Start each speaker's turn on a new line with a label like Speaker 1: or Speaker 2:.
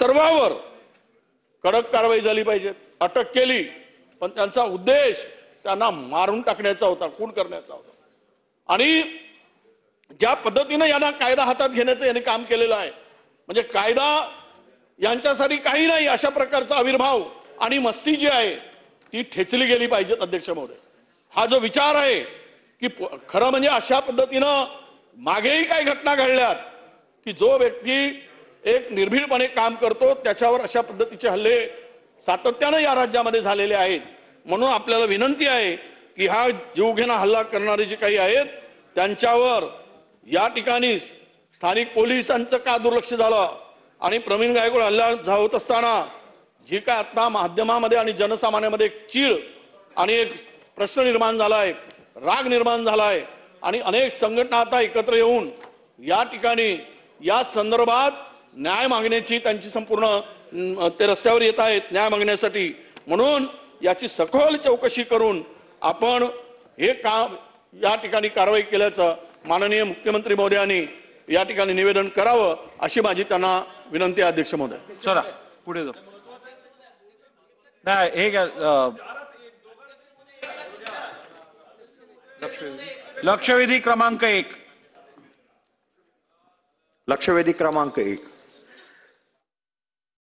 Speaker 1: सर्वांवर कडक कारवाई झाली पाहिजे। अटक केली पण त्यांचा उद्देश त्यांना मारून टाकण्याचा होता, खून करण्याचा होता। आणि ज्या पद्धतीने यांना कायदा हातात घेण्याचं यांनी काम केलेलं आहे, म्हणजे कायदा यांच्यासाठी काही नाही अशा प्रकारचा आविर्भाव आणि मस्ती जी आहे ती ठेचली गेली पाहिजे। अध्यक्ष महोदय, हा जो विचार आहे की खरं म्हणजे अशा पद्धतीनं मागेही काही घटना घडल्यात की जो व्यक्ती एक निर्भीडपणे काम करतो त्याच्यावर अशा पद्धतीचे हल्ले सातत्याने या राज्यामध्ये झालेले आहेत। म्हणून आपल्याला विनंती आहे की हा जीवघेणा हल्ला करणारे जे काही आहेत त्यांच्यावर या ठिकाणी स्थानिक पोलिसांचं का दुर्लक्ष झालं आणि प्रवीण गायकवाड हल्ला होत असताना जी काय आता माध्यमामध्ये आणि जनसामान्यामध्ये एक चीड आणि एक प्रश्न निर्माण झालाय, राग निर्माण झालाय आणि अनेक संघटना आता एकत्र येऊन या ठिकाणी या संदर्भात न्याय मागण्याची त्यांची संपूर्ण ते रस्त्यावर येत आहेत न्याय मागण्यासाठी। म्हणून याची सखोल चौकशी करून आपण हे काम या ठिकाणी कारवाई केल्याचं माननीय मुख्यमंत्री महोदयांनी या ठिकाणी निवेदन करावं अशी माझी त्यांना विनंती आहे। अध्यक्ष महोदय,
Speaker 2: चला पुढे जाऊ। नाही हे लक्षवेधी क्रमांक 1,
Speaker 3: लक्षवेधी क्रमांक 1